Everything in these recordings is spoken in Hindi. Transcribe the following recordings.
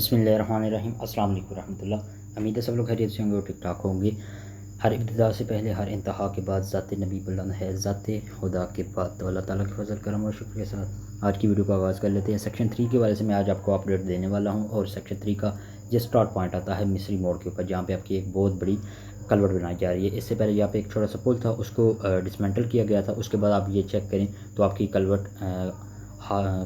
बिस्मिल्लाहिर्रहमानिर्रहीम। अस्सलाम वालेकुम रहमतुल्लाह। उम्मीद है सब लोग खैरियत से होंगे और ठीक ठाक होंगे। हर इब्तिदा से पहले हर इंतहा के बाद ज़ात नबी बुलंद है, ज़ात खुदा के बाद तो अल्लाह ताला के फजल करम और शुक्र के साथ आज की वीडियो को आगाज़ कर लेते हैं। सेक्शन 3 के वाले से मैं आज आपको अपडेट देने वाला हूँ और सेक्शन 3 का जो स्टार्ट पॉइंट आता है मिस्री मोड़ के ऊपर, जहाँ पे आपकी एक बहुत बड़ी कलवट बनाई जा रही है। इससे पहले यहाँ पे एक छोटा सा पुल था, उसको डिसमेंटल किया गया था। उसके बाद आप ये चेक करें तो आपकी कलवट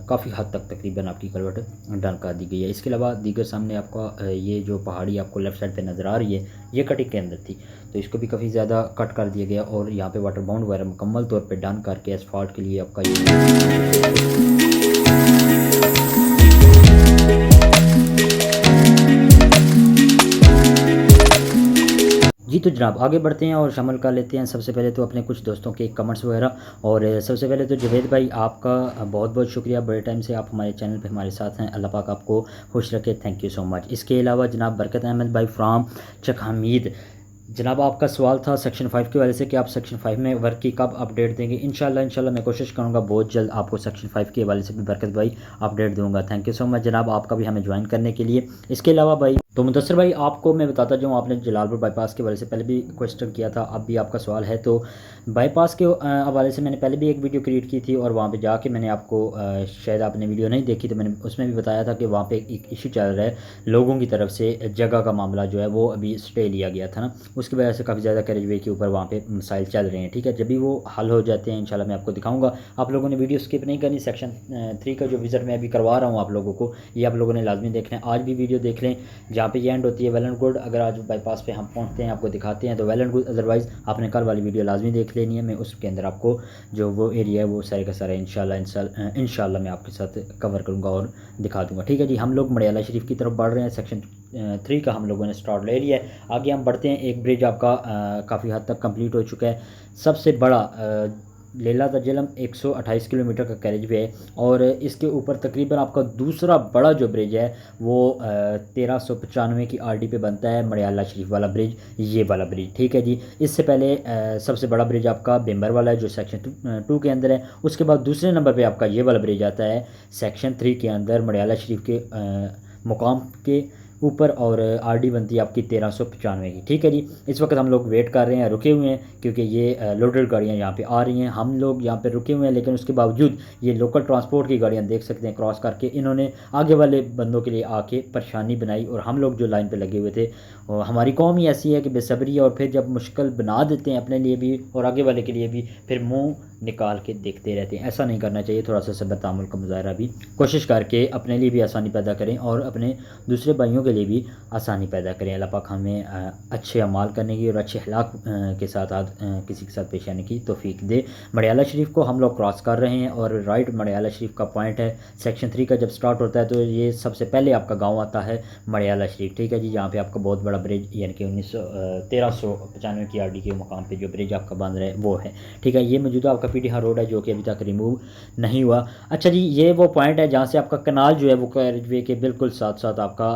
काफ़ी हद तक तकरीबन आपकी कलवट डन कर दी गई है। इसके अलावा दीगर सामने आपका ये जो पहाड़ी आपको लेफ़्ट साइड पे नज़र आ रही है, ये कटिंग के अंदर थी, तो इसको भी काफ़ी ज़्यादा कट कर दिया गया और यहाँ पे वाटर बाउंड वगैरह मुकम्मल तौर पे डन करके एसफाल्ट के लिए आपका ये जी। तो जनाब आगे बढ़ते हैं और शामिल कर लेते हैं सबसे पहले तो अपने कुछ दोस्तों के कमेंट्स वगैरह। और सबसे पहले तो जवेद भाई, आपका बहुत बहुत शुक्रिया, बड़े टाइम से आप हमारे चैनल पे हमारे साथ हैं। अल्लाह पाक आपको खुश रखे, थैंक यू सो मच। इसके अलावा जनाब बरकत अहमद भाई फ्राम चक हमीद, जनाब आपका सवाल था सेक्शन 5 की वजह से कि आप सेक्शन 5 में वर्क की कब अपडेट देंगे। इंशाल्लाह मैं कोशिश करूंगा बहुत जल्द आपको सेक्शन 5 के हवाले से भी बरकत भाई अपडेट दूंगा। थैंक यू सो मच जनाब आपका भी हमें ज्वाइन करने के लिए। इसके अलावा भाई तो मुदस्सर भाई, आपको मैं बताता जाऊँ, आपने जलालपुर बाईपास के हवाले से पहले भी क्वेश्चन किया था, अब भी आपका सवाल है। तो बाईपास के हवाले से मैंने पहले भी एक वीडियो क्रिएट की थी और वहाँ पे जाके मैंने आपको शायद आपने वीडियो नहीं देखी, तो मैंने उसमें भी बताया था कि वहाँ पे एक इशू चल रहा है लोगों की तरफ से। जगह का मामला जो है वो अभी स्टे लिया गया था ना, उसकी वजह से काफ़ी ज़्यादा कैरेजवे के ऊपर वहाँ पे मसाइल चल रहे हैं। ठीक है, जब भी वो हल हो जाते हैं इंशाल्लाह मैं आपको दिखाऊंगा। आप लोगों ने वीडियो स्किप नहीं करनी। सेक्शन 3 का जो विज़िट मैं अभी करवा रहा हूँ आप लोगों को, ये आप लोगों ने लाजमी देखना है। आज भी वीडियो देख लें, जहाँ पे ये एंड होती है वेल एंड गुड। अगर आज बाईपास पे हम पहुँचते हैं आपको दिखाते हैं तो वेल एंड गुड, अदरवाइज़ आपने कल वाली वीडियो लाजमी देख लेनी है। मैं उसके अंदर आपको जो वो एरिया है वो सारे का सारा इंशाल्लाह मैं आपके साथ कवर करूँगा और दिखा दूँगा। ठीक है जी, हम लोग मड़ियाला शरीफ की तरफ बढ़ रहे हैं। सेक्शन 3 का हम लोगों ने स्टार्ट ले लिया है। आगे हम बढ़ते हैं। एक ब्रिज आपका काफ़ी हद तक कंप्लीट हो चुका है, सबसे बड़ा लेला तजलम 128 किलोमीटर का कैरेज वे है और इसके ऊपर तकरीबन आपका दूसरा बड़ा जो ब्रिज है वो 1395 की आरडी पे बनता है, मड़ियाला शरीफ वाला ब्रिज, ये वाला ब्रिज। ठीक है जी, इससे पहले सबसे बड़ा ब्रिज आपका बेम्बर वाला है जो सेक्शन 2 के अंदर है। उसके बाद दूसरे नंबर पे आपका ये वाला ब्रिज आता है सेक्शन 3 के अंदर, मड़ियाला शरीफ के मुकाम के ऊपर, और आरडी बनती है आपकी 1395 की। ठीक है जी, इस वक्त हम लोग वेट कर रहे हैं, रुके हुए हैं, क्योंकि ये लोडेड गाड़ियाँ यहाँ पे आ रही हैं। हम लोग यहाँ पे रुके हुए हैं, लेकिन उसके बावजूद ये लोकल ट्रांसपोर्ट की गाड़ियाँ देख सकते हैं क्रॉस करके इन्होंने आगे वाले बंदों के लिए आके परेशानी बनाई। और हम लोग जो लाइन पर लगे हुए थे, और हमारी कौम ही ऐसी है कि बेसब्री है, और फिर जब मुश्किल बना देते हैं अपने लिए भी और आगे वाले के लिए भी, फिर मुँह निकाल के देखते रहते हैं। ऐसा नहीं करना चाहिए। थोड़ा सा सब्र तामुल का मुजाहरा भी कोशिश करके अपने लिए भी आसानी पैदा करें और अपने दूसरे भाइयों के लिए भी आसानी पैदा करें। अल्लाह पाक हमें अच्छे अमाल करने की और अच्छे अखलाक के साथ किसी के साथ पेश आने की तौफीक दे। मड़ियाला शरीफ को हम लोग क्रॉस कर रहे हैं और राइट मड़ियाला शरीफ का पॉइंट है। सेक्शन 3 का जब स्टार्ट होता है तो ये सबसे पहले आपका गाँव आता है मड़ियाला शरीफ। ठीक है जी, यहाँ पे आपका बहुत बड़ा ब्रिज यानी कि 1395 की आरडी के मुकाम पे जो ब्रिज आपका बन रहा है वो है। ठीक है, ये मौजूदा आपका पीटीहार रोड है जो कि अभी तक रिमूव नहीं हुआ। अच्छा जी, ये वो पॉइंट है जहाँ से आपका कनाल जो है वो कैरेजवे के बिल्कुल साथ साथ आपका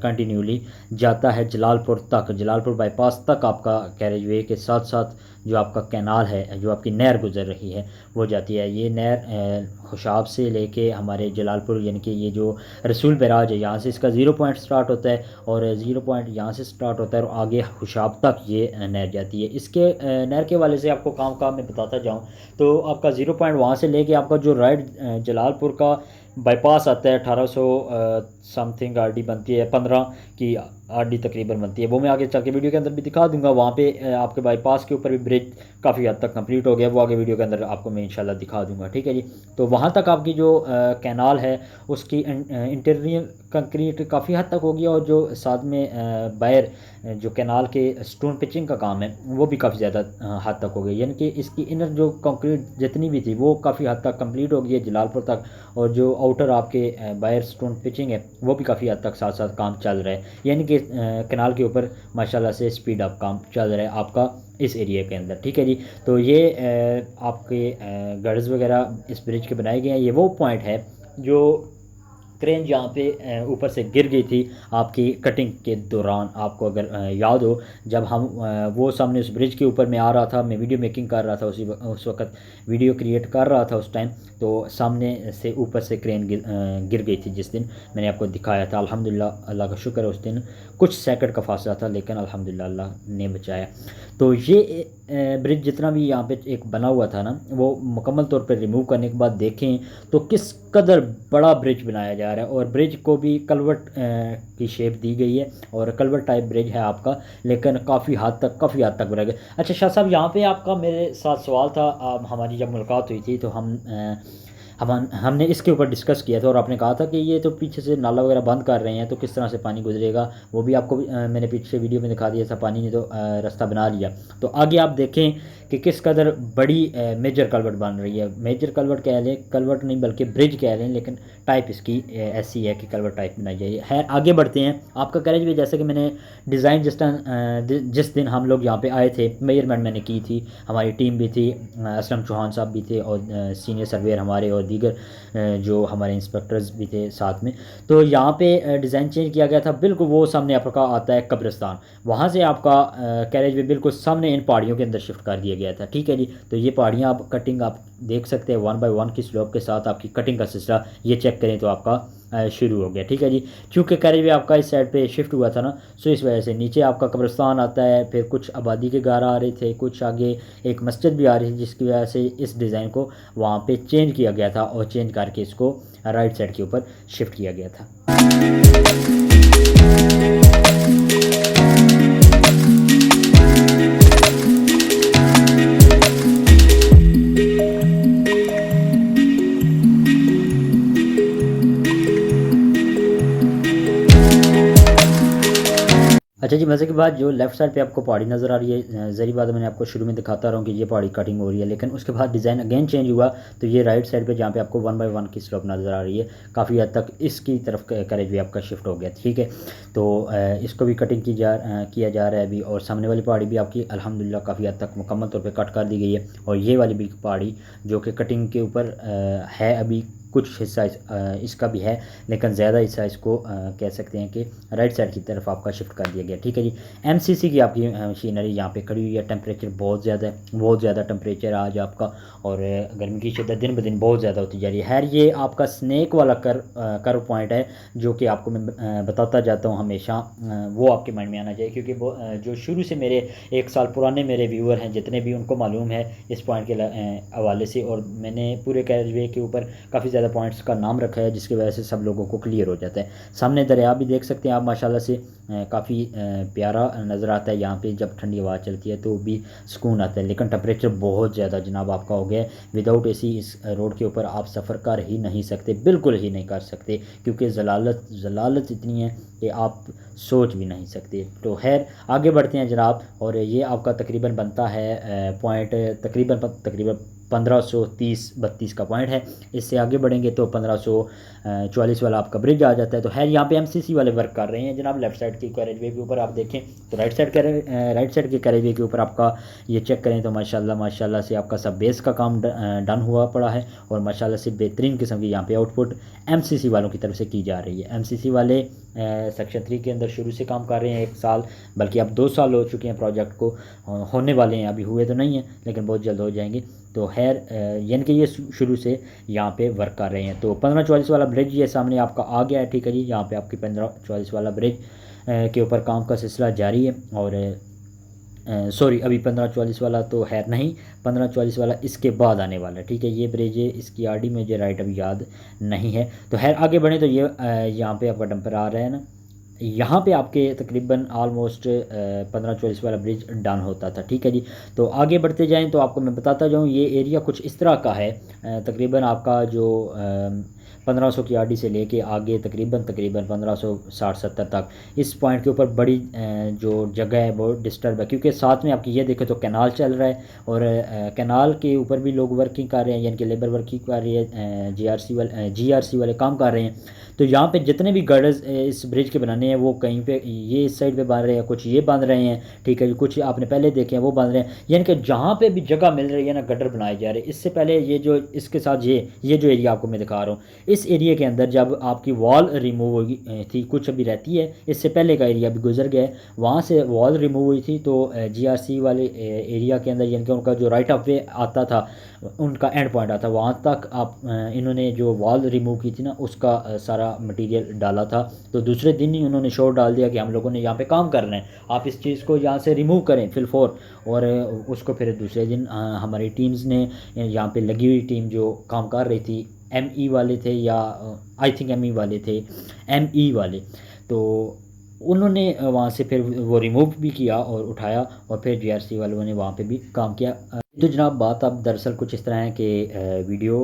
कंटिन्यूली जाता है जलालपुर तक, जलालपुर बाईपास तक आपका कैरेजवे के साथ साथ जो आपका कैनाल है, जो आपकी नहर गुजर रही है वो जाती है। ये नहर खुशाब से लेके हमारे जलालपुर यानी कि ये जो रसूल बैराज है यहाँ से इसका 0 पॉइंट स्टार्ट होता है और 0 पॉइंट यहाँ से स्टार्ट होता है और आगे खुशाब तक ये नहर जाती है। इसके नहर के वाले से आपको काम काम मैं बताता जाऊँ तो आपका 0 पॉइंट वहाँ से लेके आपका जो राइट जलालपुर का बाईपास आता है 1800 समथिंग आरडी बनती है, 15 की आरडी तकरीबन बनती है, वो मैं आगे चल के वीडियो के अंदर भी दिखा दूंगा। वहाँ पे आपके बाईपास के ऊपर भी ब्रिज काफ़ी हद तक कंप्लीट हो गया, वो आगे वीडियो के अंदर आपको मैं इंशाल्लाह दिखा दूंगा। ठीक है जी, तो वहाँ तक आपकी जो कैनाल है उसकी इंटीरियर कंक्रीट काफ़ी हद तक होगी और जो साथ में बाहर जो कैनाल के स्टोन पिचिंग का काम है वो भी काफ़ी ज़्यादा हद तक हो गई, यानी कि इसकी इनर जो कंक्रीट जितनी भी थी वो काफ़ी हद तक कंप्लीट हो गई है जलालपुर तक, और जो आउटर आपके बाहर स्टोन पिचिंग है वो भी काफ़ी हद तक साथ साथ काम चल रहा है, यानी कि कैनाल के ऊपर माशाल्लाह से स्पीड अप काम चल रहा है आपका इस एरिया के अंदर। ठीक है जी, तो ये आपके गर्ड्स वगैरह इस ब्रिज के बनाए गए हैं। ये वो पॉइंट है जो क्रेन यहाँ पे ऊपर से गिर गई थी आपकी कटिंग के दौरान। आपको अगर याद हो, जब हम वो सामने उस ब्रिज के ऊपर मैं आ रहा था, मैं वीडियो मेकिंग कर रहा था, उस वक्त वीडियो क्रिएट कर रहा था उस टाइम, तो सामने से ऊपर से क्रेन गिर गई थी जिस दिन मैंने आपको दिखाया था। अल्हम्दुलिल्लाह, अल्लाह का शुक्र है, उस दिन कुछ सेकंड का फासला था लेकिन अल्हम्दुलिल्लाह अल्लाह ने बचाया। तो ये ब्रिज जितना भी यहाँ पे एक बना हुआ था ना, वो मुकम्मल तौर पर रिमूव करने के बाद देखें तो किस कदर बड़ा ब्रिज बनाया जा रहा है, और ब्रिज को भी कलवट की शेप दी गई है, और कलवट टाइप ब्रिज है आपका, लेकिन काफ़ी हद तक बना गया। अच्छा शाह साहब, यहाँ पे आपका मेरे साथ सवाल था, हमारी जब मुलाकात हुई थी तो हमने इसके ऊपर डिस्कस किया था, और आपने कहा था कि ये तो पीछे से नाला वगैरह बंद कर रहे हैं तो किस तरह से पानी गुजरेगा, वो भी आपको मैंने पीछे वीडियो में दिखा दिया था, पानी ने तो रास्ता बना लिया। तो आगे आप देखें कि किस कदर बड़ी मेजर कलवट बन रही है। मेजर कलवट कह लें, कलवट नहीं बल्कि ब्रिज कह लें, लेकिन टाइप इसकी ऐसी है कि कलवट टाइप बनाई जाए। है, आगे बढ़ते हैं। आपका कैरेज वे जैसे कि मैंने डिज़ाइन जिस दिन हम लोग यहाँ पे आए थे, मेजरमेंट मैंने की थी, हमारी टीम भी थी, असलम चौहान साहब भी थे, और सीनियर सर्वेयर हमारे, और दीगर जो हमारे इंस्पेक्टर्स भी थे साथ में। तो यहाँ पे डिज़ाइन चेंज किया गया था, बिल्कुल वो सामने आपका आता है कब्रिस्तान, वहाँ से आपका कैरेज वे बिल्कुल सामने इन पहाड़ियों के अंदर शिफ्ट कर दिया गया था। ठीक है जी, तो ये पहाड़ियाँ आप कटिंग आप देख सकते हैं 1 बाय 1 की स्लोप के साथ आपकी कटिंग का सिलसिला ये चेक करें तो आपका शुरू हो गया। ठीक है जी, चूँकि कैरेज वे आपका इस साइड पे शिफ्ट हुआ था ना, सो इस वजह से नीचे आपका कब्रिस्तान आता है, फिर कुछ आबादी के घर आ रहे थे, कुछ आगे एक मस्जिद भी आ रही थी, जिसकी वजह से इस डिज़ाइन को वहाँ पे चेंज किया गया था, और चेंज करके इसको राइट साइड के ऊपर शिफ्ट किया गया था। अच्छा जी, मज़े की बात, जो लेफ़्ट साइड पे आपको पहाड़ी नज़र आ रही है, ज़री बात मैंने आपको शुरू में दिखाता रहा हूँ कि ये पहाड़ी कटिंग हो रही है, लेकिन उसके बाद डिज़ाइन अगेन चेंज हुआ, तो ये राइट साइड पे जहाँ पे आपको 1 बाय 1 की स्लोप नज़र आ रही है, काफ़ी हद तक इसकी तरफ कैरेज भी आपका शिफ्ट हो गया। ठीक है, तो इसको भी कटिंग किया जा रहा है अभी, और सामने वाली पहाड़ी भी आपकी अल्हम्दुलिल्लाह काफ़ी हद तक मुकम्मल तौर पर कट कर दी गई है, और ये वाली भी पहाड़ी जो कि कटिंग के ऊपर है अभी, कुछ हिस्सा इसका भी है, लेकिन ज़्यादा हिस्सा इसको कह सकते हैं कि राइट साइड की तरफ आपका शिफ्ट कर दिया गया। ठीक है जी, एमसीसी की आपकी मशीनरी यहाँ पे खड़ी हुई है। टेम्परेचर बहुत ज़्यादा है, बहुत ज़्यादा टेम्परेचर आज आपका, और गर्मी की शिद्दत दिन ब दिन बहुत ज़्यादा होती जा रही है। खैर, ये आपका स्नैक वाला कर्व पॉइंट है, जो कि आपको मैं बताता जाता हूँ हमेशा, वो आपके माइंड में आना चाहिए, क्योंकि वो जो शुरू से मेरे 1 साल पुराने मेरे व्यूअर हैं जितने भी, उनको मालूम है इस पॉइंट के हवाले से, और मैंने पूरे कैरेजवे के ऊपर काफ़ी ज़्यादा पॉइंट्स का नाम रखा है, जिसकी वजह से सब लोगों को क्लियर हो जाता है। सामने दरिया भी देख सकते हैं आप, माशाल्लाह से काफ़ी प्यारा नज़र आता है। यहाँ पे जब ठंडी हवा चलती है तो भी सुकून आता है, लेकिन टेम्परेचर बहुत ज़्यादा जनाब आपका हो गया है। विदाउट एसी इस रोड के ऊपर आप सफ़र कर ही नहीं सकते, बिल्कुल ही नहीं कर सकते, क्योंकि ज़लालत इतनी है कि आप सोच भी नहीं सकते। तो खैर, आगे बढ़ते हैं जनाब, और ये आपका तकरीबन बनता है पॉइंट तकरीबन 1530-32 का पॉइंट है। इससे आगे बढ़ेंगे तो 1544 वाला आपका ब्रिज आ जाता है। तो खैर, यहाँ पे एमसीसी वाले वर्क कर रहे हैं जनाब। लेफ्ट साइड की कैरेजवे के ऊपर आप देखें तो राइट साइड के कैरेजवे के ऊपर आपका ये चेक करें तो माशाल्लाह से आपका सब बेस का काम डन हुआ पड़ा है, और माशाल्लाह से बेहतरीन किस्म की यहाँ पे आउटपुट एमसीसी वालों की तरफ से की जा रही है। एमसीसी वाले सेक्शन 3 के अंदर शुरू से काम कर रहे हैं 1 साल, बल्कि अब 2 साल हो चुके हैं प्रोजेक्ट को, होने वाले हैं, अभी हुए तो नहीं हैं लेकिन बहुत जल्द हो जाएंगे। तो खैर, यानी कि ये शुरू से यहाँ पे वर्क कर रहे हैं। तो 1544 वाला ब्रिज ये सामने आपका आ गया है। ठीक है जी, यहाँ पे आपकी 1544 वाला ब्रिज के ऊपर काम का सिलसिला जारी है, और सॉरी, अभी 1544 वाला तो खैर नहीं, 1544 वाला इसके बाद आने वाला है। ठीक है, ये ब्रिज है, इसकी आरडी मुझे राइट अभी याद नहीं है। तो खैर, आगे बढ़े तो ये यहाँ पे आपका डंपर आ रहा है ना, यहाँ पे आपके तकरीबन आलमोस्ट 1544 वाला ब्रिज डन होता था। ठीक है जी, तो आगे बढ़ते जाएं तो आपको मैं बताता जाऊँ, ये एरिया कुछ इस तरह का है। तकरीबन आपका जो 1500 की आरडी से लेके आगे तकरीबन 1560-70 तक इस पॉइंट के ऊपर बड़ी जो जगह है वो डिस्टर्ब है, क्योंकि साथ में आपकी ये देखें तो कैनाल चल रहा है, और कैनाल के ऊपर भी लोग वर्किंग कर रहे हैं, यानी कि लेबर वर्किंग कर रही है, जीआरसी वाले काम कर रहे हैं। तो यहाँ पे जितने भी गर्डर्स इस ब्रिज के बनाने हैं वो कहीं पे ये इस साइड पे बांध रहे हैं, कुछ ये बांध रहे हैं, ठीक है जी, कुछ आपने पहले देखे हैं वो बांध रहे हैं, यानी कि जहाँ पे भी जगह मिल रही है ना गटर बनाए जा रहे हैं। इससे पहले ये जो इसके साथ ये जो एरिया आपको मैं दिखा रहा हूँ, इस एरिया के अंदर जब आपकी वॉल रिमूव हुई थी, कुछ अभी रहती है, इससे पहले का एरिया भी गुजर गया है, वहाँ से वॉल रिमूव हुई थी, तो जीआरसी वाले एरिया के अंदर यानी कि उनका जो राइट ऑफ वे आता था, उनका एंड पॉइंट आता, वहाँ तक आप इन्होंने जो वॉल रिमूव की थी ना उसका सारा मटेरियल डाला था। तो दूसरे दिन ही उन्होंने शोर डाल दिया कि हम लोगों ने यहाँ पे काम कर रहे हैं, आप इस चीज़ को यहाँ से रिमूव करें फिलफोर। और उसको फिर दूसरे दिन हमारी टीम्स ने, यहाँ पे लगी हुई टीम जो काम कर रही थी, एमई वाले थे या आई थिंक एमई वाले थे, एमई वाले, तो उन्होंने वहाँ से फिर वो रिमूव भी किया और उठाया, और फिर जीआरसी वालों ने वहाँ पे भी काम किया। तो जनाब बात अब दरअसल कुछ इस तरह है कि वीडियो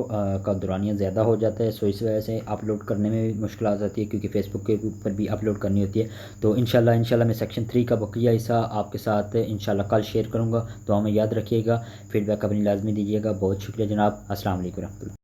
का दौरानिया ज़्यादा हो जाता है, सो इस वजह से अपलोड करने में भी मुश्किल आ जाती है, क्योंकि फेसबुक के ऊपर भी अपलोड करनी होती है। तो इंशाल्लाह मैं सेक्शन 3 का बकिया हिस्सा आपके साथ इंशाल्लाह कल शेयर करूँगा, तो हमें याद रखिएगा, फीडबैक अपनी लाजमी दीजिएगा। बहुत शुक्रिया जनाब, अस्सलाम वालेकुम।